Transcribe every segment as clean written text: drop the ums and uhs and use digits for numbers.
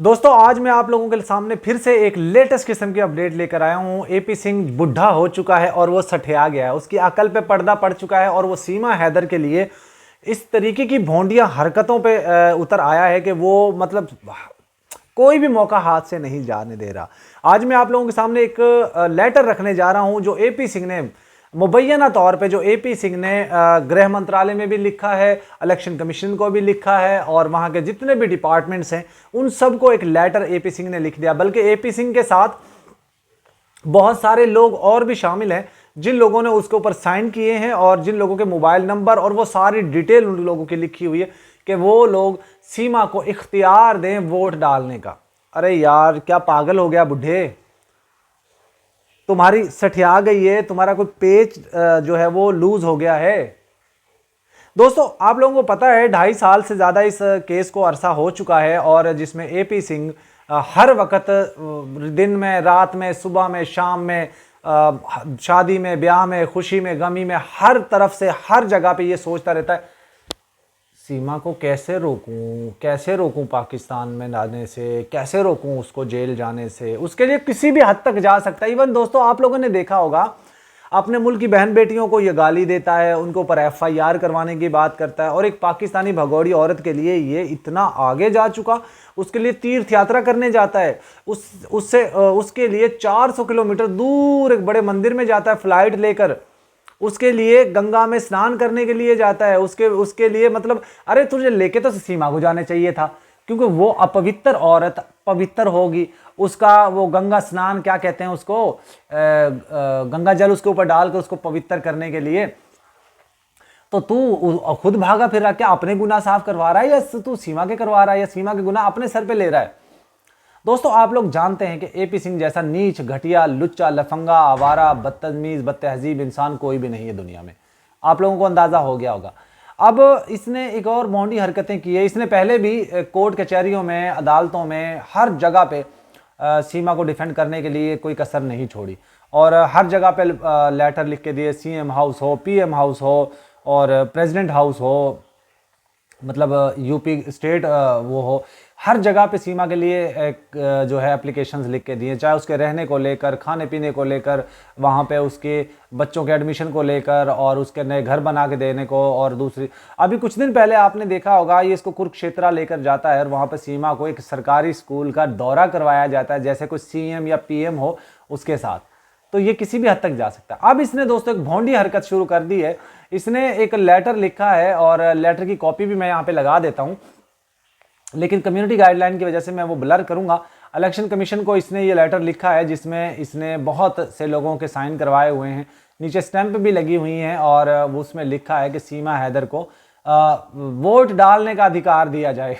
दोस्तों आज मैं आप लोगों के सामने फिर से एक लेटेस्ट किस्म की अपडेट लेकर आया हूं। एपी सिंह बुढ़ा हो चुका है और वो सठिया गया है, उसकी अकल पे पर्दा पड़ चुका है और वो सीमा हैदर के लिए इस तरीके की भोंडिया हरकतों पे उतर आया है कि वो मतलब कोई भी मौका हाथ से नहीं जाने दे रहा। आज मैं आप लोगों के सामने एक लेटर रखने जा रहा हूं जो एपी सिंह ने मुबैना तौर पे जो एपी सिंह ने गृह मंत्रालय में भी लिखा है, इलेक्शन कमीशन को भी लिखा है और वहां के जितने भी डिपार्टमेंट्स हैं उन सबको एक लेटर एपी सिंह ने लिख दिया। बल्कि एपी सिंह के साथ बहुत सारे लोग और भी शामिल हैं जिन लोगों ने उसके ऊपर साइन किए हैं और जिन लोगों के मोबाइल नंबर और वो सारी डिटेल उन लोगों की लिखी हुई है कि वो लोग सीमा को इख्तियार दें वोट डालने का। अरे यार क्या पागल हो गया बुढ़े, तुम्हारी सठिया गई है, तुम्हारा कोई पेच जो है वो लूज हो गया है। दोस्तों आप लोगों को पता है 2.5 साल से ज़्यादा इस केस को अरसा हो चुका है और जिसमें एपी सिंह हर वक्त दिन में, रात में, सुबह में, शाम में, शादी में, ब्याह में, खुशी में, गमी में, हर तरफ से हर जगह पे ये सोचता रहता है सीमा को कैसे रोकूं पाकिस्तान में जाने से, कैसे रोकूं उसको जेल जाने से। उसके लिए किसी भी हद तक जा सकता है। इवन दोस्तों आप लोगों ने देखा होगा अपने मुल्क की बहन बेटियों को ये गाली देता है, उनके ऊपर एफआईआर करवाने की बात करता है और एक पाकिस्तानी भगोड़ी औरत के लिए ये इतना आगे जा चुका, उसके लिए तीर्थ यात्रा करने जाता है, उसके लिए 400 किलोमीटर दूर एक बड़े मंदिर में जाता है फ्लाइट लेकर, उसके लिए गंगा में स्नान करने के लिए जाता है, उसके लिए मतलब अरे तुझे लेके तो सीमा को जाने चाहिए था क्योंकि वो अपवित्र औरत पवित्र होगी। उसका वो गंगा स्नान क्या कहते हैं उसको, गंगा जल उसके ऊपर डालकर उसको पवित्र करने के लिए, तो तू खुद भागा फिर रहा, क्या अपने गुनाह साफ करवा रहा है या तू सीमा के करवा रहा है या सीमा के गुनाह अपने सर पे ले रहा है। दोस्तों आप लोग जानते हैं कि एपी सिंह जैसा नीच, घटिया, लुच्चा, लफंगा, आवारा, बदतमीज, बदतहजीब इंसान कोई भी नहीं है दुनिया में। आप लोगों को अंदाजा हो गया होगा। अब इसने एक और भोंडी हरकतें की है। इसने पहले भी कोर्ट कचहरियों में, अदालतों में, हर जगह पे सीमा को डिफेंड करने के लिए कोई कसर नहीं छोड़ी और हर जगह पे लेटर लिख के दिए, सीएम हाउस हो, पीएम हाउस हो और प्रेसिडेंट हाउस हो, मतलब यूपी स्टेट वो हो, हर जगह पे सीमा के लिए एक जो है एप्लीकेशंस लिख के दिए, चाहे उसके रहने को लेकर, खाने पीने को लेकर, वहाँ पे उसके बच्चों के एडमिशन को लेकर और उसके नए घर बना के देने को। और दूसरी अभी कुछ दिन पहले आपने देखा होगा ये इसको कुरुक्षेत्रा लेकर जाता है और वहाँ पे सीमा को एक सरकारी स्कूल का दौरा करवाया जाता है जैसे कोई सीएम या पीएम हो उसके साथ। तो ये किसी भी हद तक जा सकता है। अब इसने दोस्तों एक भोंडी हरकत शुरू कर दी है। इसने एक लेटर लिखा है और लेटर की कॉपी भी मैं यहाँ पे लगा देता हूँ, लेकिन कम्युनिटी गाइडलाइन की वजह से मैं वो ब्लर करूंगा। इलेक्शन कमीशन को इसने ये लेटर लिखा है जिसमें इसने बहुत से लोगों के साइन करवाए हुए हैं, नीचे स्टैंप भी लगी हुई हैं और वो उसमें लिखा है कि सीमा हैदर को वोट डालने का अधिकार दिया जाए।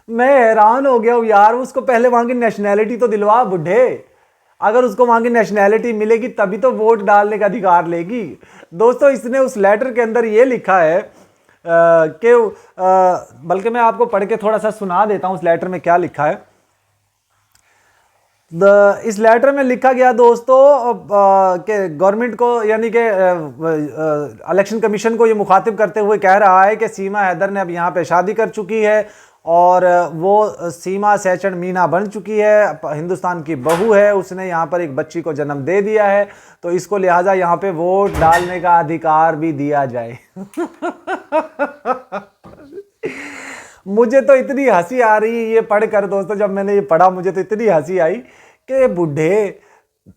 मैं हैरान हो गया हूँ यार, उसको पहले वहां की नेशनैलिटी तो दिलवा बुढ़े। अगर उसको वहां की नेशनैलिटी मिलेगी तभी तो वोट डालने का अधिकार लेगी। दोस्तों इसने उस लेटर के अंदर ये लिखा है कि बल्कि मैं आपको पढ़ के थोड़ा सा सुना देता हूं उस लेटर में क्या लिखा है। इस लेटर में लिखा गया दोस्तों कि गवर्नमेंट को यानी कि इलेक्शन कमीशन को ये मुखातिब करते हुए कह रहा है कि सीमा हैदर ने अब यहाँ पे शादी कर चुकी है और वो सीमा सहचन मीना बन चुकी है, हिंदुस्तान की बहू है, उसने यहाँ पर एक बच्ची को जन्म दे दिया है, तो इसको लिहाजा यहाँ पे वोट डालने का अधिकार भी दिया जाए। मुझे तो इतनी हंसी आ रही है ये पढ़कर दोस्तों, जब मैंने ये पढ़ा मुझे तो इतनी हंसी आई कि बुढ़े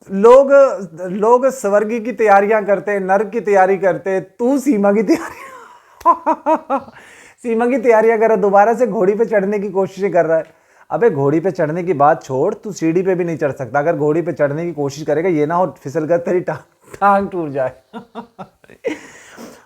लोग स्वर्ग की तैयारियां करते, नर्क की तैयारी करते, तू सीमा की तैयारी सीमा की तैयारियां कर रहा है, दोबारा से घोड़ी पे चढ़ने की कोशिश कर रहा है। अबे घोड़ी पे चढ़ने की बात छोड़, तू सीढ़ी पे भी नहीं चढ़ सकता। अगर घोड़ी पे चढ़ने की कोशिश करेगा ये ना हो फिसल कर तेरी टांग टूट जाए।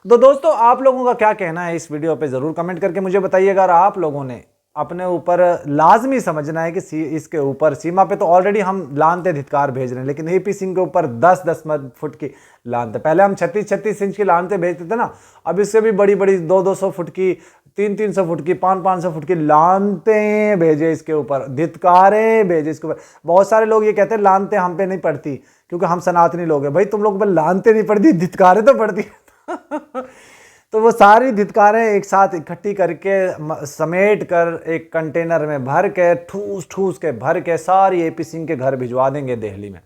तो दोस्तों आप लोगों का क्या कहना है इस वीडियो पे जरूर कमेंट करके मुझे बताइएगा। अगर आप लोगों ने अपने ऊपर लाजमी समझना है कि इसके ऊपर सीमा पे तो ऑलरेडी हम लानते धिक्कार भेज रहे हैं, लेकिन एपी सिंह के ऊपर 10-10 फुट की लानते, पहले हम 36-36 इंच की लानते भेजते थे ना, अब इससे भी बड़ी बड़ी 200-200 फुट की, 300-300 फुट की, 500-500 फुट की लानते भेजे इसके ऊपर, धिक्कारें भेजे इसके ऊपर। बहुत सारे लोग ये कहते हैं लानते हम पे नहीं पड़ती क्योंकि हम सनातनी लोग हैं। भाई तुम लोग पर लानते नहीं पड़ती, धिक्कारें तो पड़ती। तो वो सारी धिक्कारें एक साथ इकट्ठी करके समेट कर एक कंटेनर में भर के ठूस ठूस के भर के सारी एपी सिंह के घर भिजवा देंगे दिल्ली में,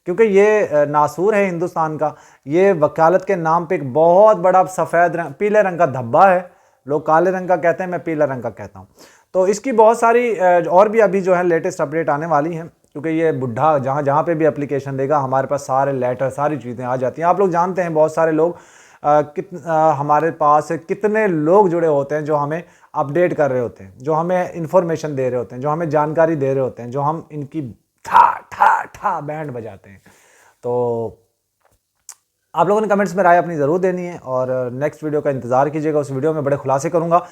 क्योंकि ये नासूर है हिंदुस्तान का। ये वकालत के नाम पे एक बहुत बड़ा सफ़ेद रंग पीले रंग का धब्बा है। लोग काले रंग का कहते हैं, मैं पीला रंग का कहता हूँ। तो इसकी बहुत सारी और भी अभी जो है लेटेस्ट अपडेट आने वाली हैं, क्योंकि ये बुढ़ा जहाँ जहाँ पे भी एप्लीकेशन देगा हमारे पास सारे लेटर सारी चीज़ें आ जाती हैं। आप लोग जानते हैं बहुत सारे लोग हमारे पास कितने लोग जुड़े होते हैं जो हमें अपडेट कर रहे होते हैं, जो हमें इंफॉर्मेशन दे रहे होते हैं, जो हमें जानकारी दे रहे होते हैं, जो हम इनकी ठा ठा ठा बैंड बजाते हैं। तो आप लोगों ने कमेंट्स में राय अपनी ज़रूर देनी है और नेक्स्ट वीडियो का इंतज़ार कीजिएगा। उस वीडियो में बड़े खुलासे करूँगा।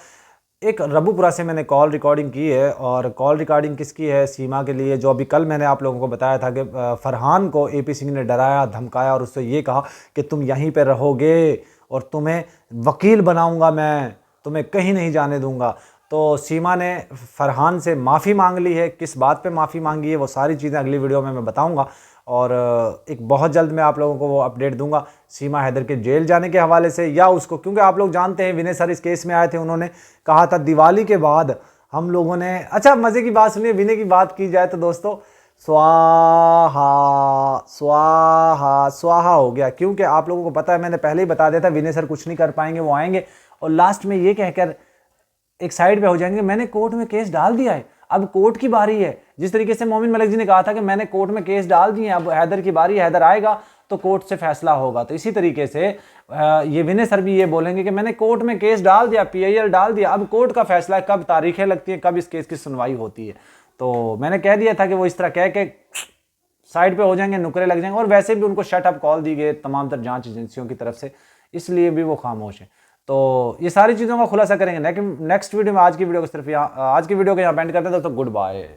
एक रबूपुरा से मैंने कॉल रिकॉर्डिंग की है, और कॉल रिकॉर्डिंग किसकी है? सीमा के लिए, जो अभी कल मैंने आप लोगों को बताया था कि फरहान को एपी सिंह ने डराया धमकाया और उससे ये कहा कि तुम यहीं पे रहोगे और तुम्हें वकील बनाऊंगा, मैं तुम्हें कहीं नहीं जाने दूंगा। तो सीमा ने फरहान से माफ़ी मांग ली है। किस बात पे माफ़ी मांगी है वो सारी चीज़ें अगली वीडियो में मैं बताऊंगा, और एक बहुत जल्द मैं आप लोगों को वो अपडेट दूंगा सीमा हैदर के जेल जाने के हवाले से, या उसको, क्योंकि आप लोग जानते हैं विनय सर इस केस में आए थे, उन्होंने कहा था दिवाली के बाद हम लोगों ने, अच्छा मज़े की बात सुनिए, विनय की बात की जाए तो दोस्तों स्वाहा स्वाहा स्वाहा हो गया, क्योंकि आप लोगों को पता है मैंने पहले ही बता दिया था विनय सर कुछ नहीं कर पाएंगे, वो आएंगे और लास्ट में ये कहकर एक साइड पे हो जाएंगे मैंने कोर्ट में केस डाल दिया है, अब कोर्ट की बारी है। जिस तरीके से मोमिन मलिक जी ने कहा था कि मैंने कोर्ट में केस डाल दिए, अब हैदर की बारी, हैदर आएगा तो कोर्ट से फैसला होगा। तो इसी तरीके से ये विनय सर भी ये बोलेंगे कि मैंने कोर्ट में केस डाल दिया, पीआईएल डाल दिया, अब कोर्ट का फैसला है, कब तारीखें लगती है, कब इस केस की सुनवाई होती है। तो मैंने कह दिया था कि वो इस तरह कह के साइड पे हो जाएंगे, नुकरे लग जाएंगे, और वैसे भी उनको शट अप कॉल दी गई तमाम तर जांच एजेंसियों की तरफ से, इसलिए भी वो खामोश है। तो ये सारी चीज़ों का खुलासा करेंगे नेक्स्ट वीडियो में। आज की वीडियो को सिर्फ यहाँ, आज की वीडियो को यहाँ बैंड करते हैं। तो गुड बाय।